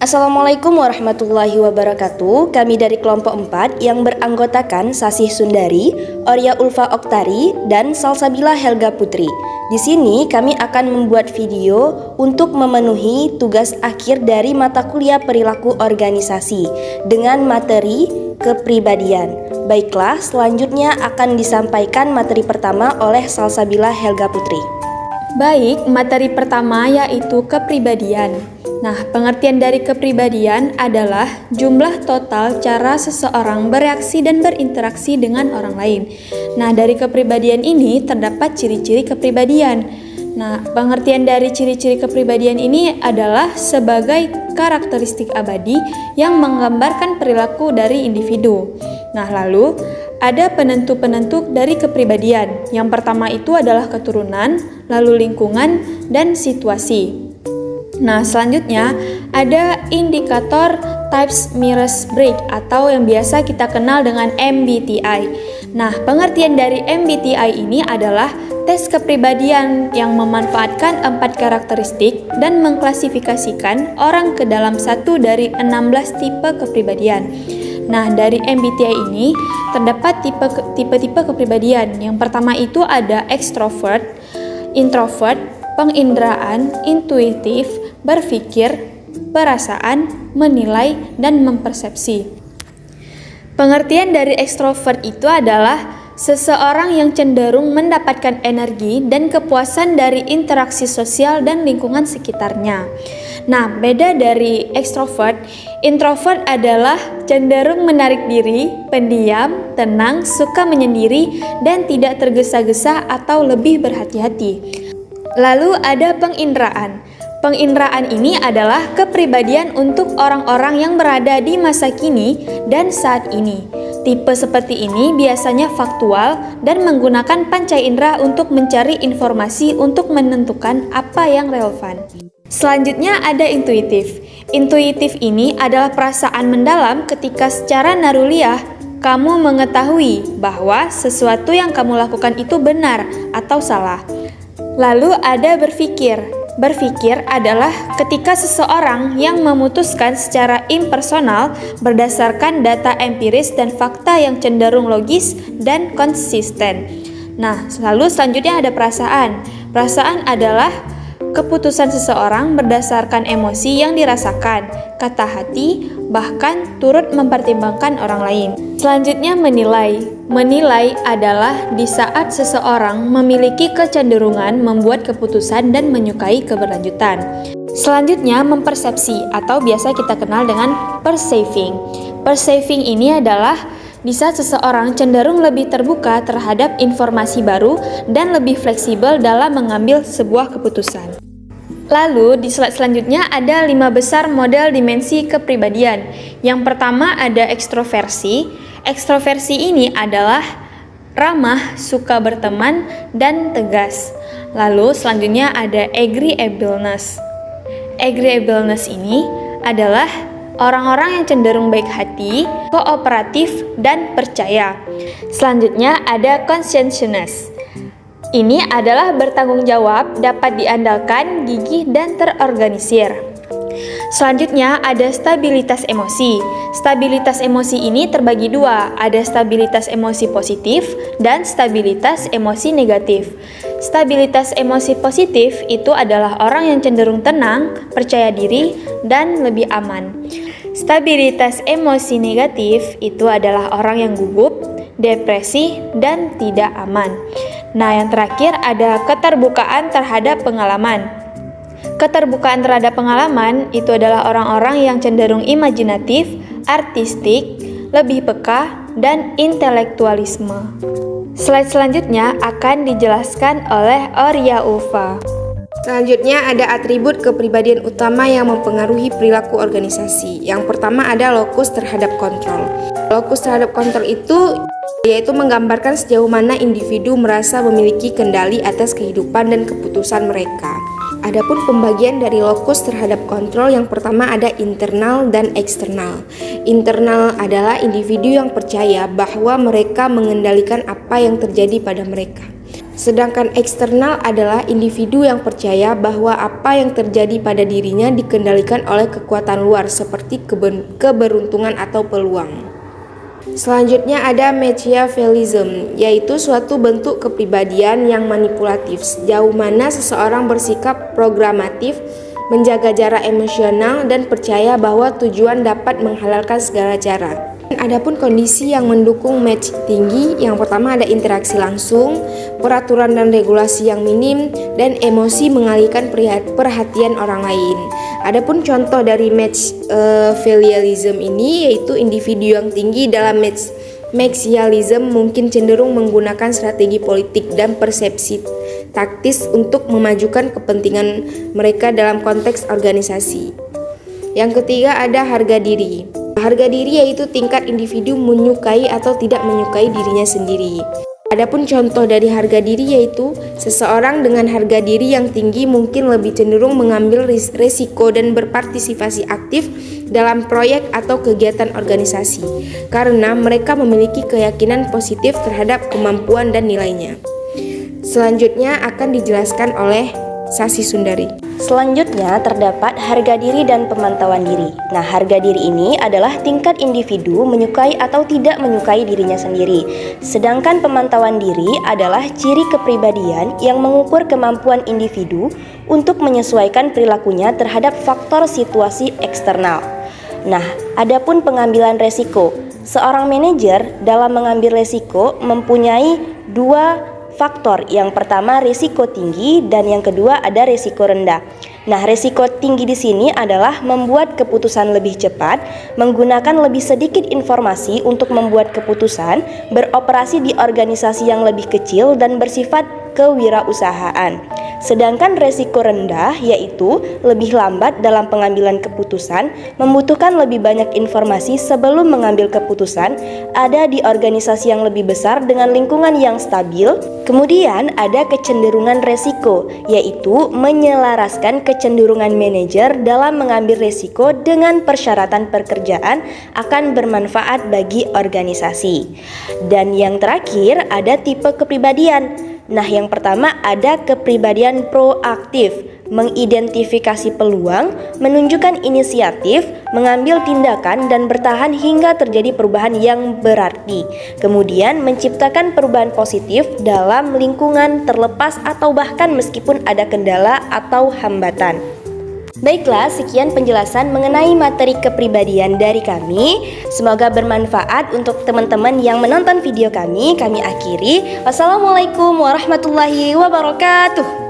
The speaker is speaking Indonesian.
Assalamualaikum warahmatullahi wabarakatuh. Kami dari kelompok 4 yang beranggotakan Sasih Sundari, Orya Ulfa Oktari, dan Salsabila Helga Putri. Di sini kami akan membuat video untuk memenuhi tugas akhir dari mata kuliah perilaku organisasi dengan materi kepribadian. Baiklah, selanjutnya akan disampaikan materi pertama oleh Salsabila Helga Putri. Baik, materi pertama yaitu kepribadian. Nah, pengertian dari kepribadian adalah jumlah total cara seseorang bereaksi dan berinteraksi dengan orang lain. Nah, dari kepribadian ini terdapat ciri-ciri kepribadian. Nah, pengertian dari ciri-ciri kepribadian ini adalah sebagai karakteristik abadi yang menggambarkan perilaku dari individu. Nah, lalu ada penentu-penentu dari kepribadian. Yang pertama itu adalah keturunan, lalu lingkungan, dan situasi. Nah, selanjutnya ada indikator Types Myers-Briggs atau yang biasa kita kenal dengan MBTI. Nah, pengertian dari MBTI ini adalah tes kepribadian yang memanfaatkan 4 karakteristik dan mengklasifikasikan orang ke dalam satu dari 16 tipe kepribadian. Nah, dari MBTI ini terdapat tipe-tipe kepribadian. Yang pertama itu ada extrovert, introvert, penginderaan, intuitif, berpikir, perasaan, menilai, dan mempersepsi. Pengertian dari ekstrovert itu adalah seseorang yang cenderung mendapatkan energi dan kepuasan dari interaksi sosial dan lingkungan sekitarnya. Nah, beda dari ekstrovert, introvert adalah cenderung menarik diri, pendiam, tenang, suka menyendiri, dan tidak tergesa-gesa atau lebih berhati-hati. Lalu ada penginderaan. Penginderaan ini adalah kepribadian untuk orang-orang yang berada di masa kini dan saat ini. Tipe seperti ini biasanya faktual dan menggunakan panca indera untuk mencari informasi untuk menentukan apa yang relevan. Selanjutnya ada intuitif. Intuitif ini adalah perasaan mendalam ketika secara naruliah kamu mengetahui bahwa sesuatu yang kamu lakukan itu benar atau salah. Lalu ada berpikir. Berpikir adalah ketika seseorang yang memutuskan secara impersonal berdasarkan data empiris dan fakta yang cenderung logis dan konsisten. Nah, lalu selanjutnya ada perasaan. Perasaan adalah keputusan seseorang berdasarkan emosi yang dirasakan, kata hati, bahkan turut mempertimbangkan orang lain. Selanjutnya menilai. Menilai adalah di saat seseorang memiliki kecenderungan membuat keputusan dan menyukai keberlanjutan. Selanjutnya mempersepsi atau biasa kita kenal dengan perceiving. Perceiving ini adalah di saat seseorang cenderung lebih terbuka terhadap informasi baru dan lebih fleksibel dalam mengambil sebuah keputusan. Lalu di slide selanjutnya ada 5 besar model dimensi kepribadian. Yang pertama ada ekstroversi. Ekstroversi ini adalah ramah, suka berteman, dan tegas. Lalu selanjutnya ada agreeableness. Agreeableness ini adalah orang-orang yang cenderung baik hati, kooperatif, dan percaya. Selanjutnya ada conscientious. Ini adalah bertanggung jawab, dapat diandalkan, gigih, dan terorganisir. Selanjutnya ada stabilitas emosi. Stabilitas emosi ini terbagi dua, ada stabilitas emosi positif dan stabilitas emosi negatif. Stabilitas emosi positif itu adalah orang yang cenderung tenang, percaya diri, dan lebih aman. Stabilitas emosi negatif itu adalah orang yang gugup, depresi, dan tidak aman. Nah, yang terakhir ada keterbukaan terhadap pengalaman. Keterbukaan terhadap pengalaman itu adalah orang-orang yang cenderung imajinatif, artistik, lebih peka, dan intelektualisme. Slide selanjutnya akan dijelaskan oleh Orya Ulfa. Selanjutnya ada atribut kepribadian utama yang mempengaruhi perilaku organisasi. Yang pertama ada lokus terhadap kontrol. Lokus terhadap kontrol itu yaitu menggambarkan sejauh mana individu merasa memiliki kendali atas kehidupan dan keputusan mereka. Adapun pembagian dari lokus terhadap kontrol, yang pertama ada internal dan eksternal. Internal adalah individu yang percaya bahwa mereka mengendalikan apa yang terjadi pada mereka. Sedangkan eksternal adalah individu yang percaya bahwa apa yang terjadi pada dirinya dikendalikan oleh kekuatan luar seperti keberuntungan atau peluang. Selanjutnya ada Machiavellism, yaitu suatu bentuk kepribadian yang manipulatif, sejauh mana seseorang bersikap programatif, menjaga jarak emosional, dan percaya bahwa tujuan dapat menghalalkan segala cara. Adapun kondisi yang mendukung match tinggi, yang pertama ada interaksi langsung, peraturan dan regulasi yang minim, dan emosi mengalihkan perhatian orang lain. Adapun contoh dari Machiavellism ini yaitu individu yang tinggi dalam Machiavellism mungkin cenderung menggunakan strategi politik dan persepsi taktis untuk memajukan kepentingan mereka dalam konteks organisasi. Yang ketiga ada harga diri. Harga diri yaitu tingkat individu menyukai atau tidak menyukai dirinya sendiri. Adapun contoh dari harga diri yaitu seseorang dengan harga diri yang tinggi mungkin lebih cenderung mengambil risiko dan berpartisipasi aktif dalam proyek atau kegiatan organisasi karena mereka memiliki keyakinan positif terhadap kemampuan dan nilainya. Selanjutnya akan dijelaskan oleh Sasi Sundari. Selanjutnya terdapat harga diri dan pemantauan diri. Nah, harga diri ini adalah tingkat individu menyukai atau tidak menyukai dirinya sendiri. Sedangkan pemantauan diri adalah ciri kepribadian yang mengukur kemampuan individu untuk menyesuaikan perilakunya terhadap faktor situasi eksternal. Nah, adapun pengambilan resiko. Seorang manajer dalam mengambil resiko mempunyai dua faktor. Yang pertama risiko tinggi dan yang kedua ada risiko rendah. Nah, risiko tinggi di sini adalah membuat keputusan lebih cepat, menggunakan lebih sedikit informasi untuk membuat keputusan, beroperasi di organisasi yang lebih kecil dan bersifat kewirausahaan. Sedangkan resiko rendah yaitu lebih lambat dalam pengambilan keputusan, membutuhkan lebih banyak informasi sebelum mengambil keputusan, ada di organisasi yang lebih besar dengan lingkungan yang stabil. Kemudian ada kecenderungan resiko, yaitu menyelaraskan kecenderungan manajer dalam mengambil resiko dengan persyaratan pekerjaan akan bermanfaat bagi organisasi. Dan yang terakhir ada tipe kepribadian. Nah, yang pertama ada kepribadian proaktif, mengidentifikasi peluang, menunjukkan inisiatif, mengambil tindakan dan bertahan hingga terjadi perubahan yang berarti. Kemudian menciptakan perubahan positif dalam lingkungan terlepas atau bahkan meskipun ada kendala atau hambatan. Baiklah, sekian penjelasan mengenai materi kepribadian dari kami. Semoga bermanfaat untuk teman-teman yang menonton video kami. Kami akhiri. Wassalamualaikum warahmatullahi wabarakatuh.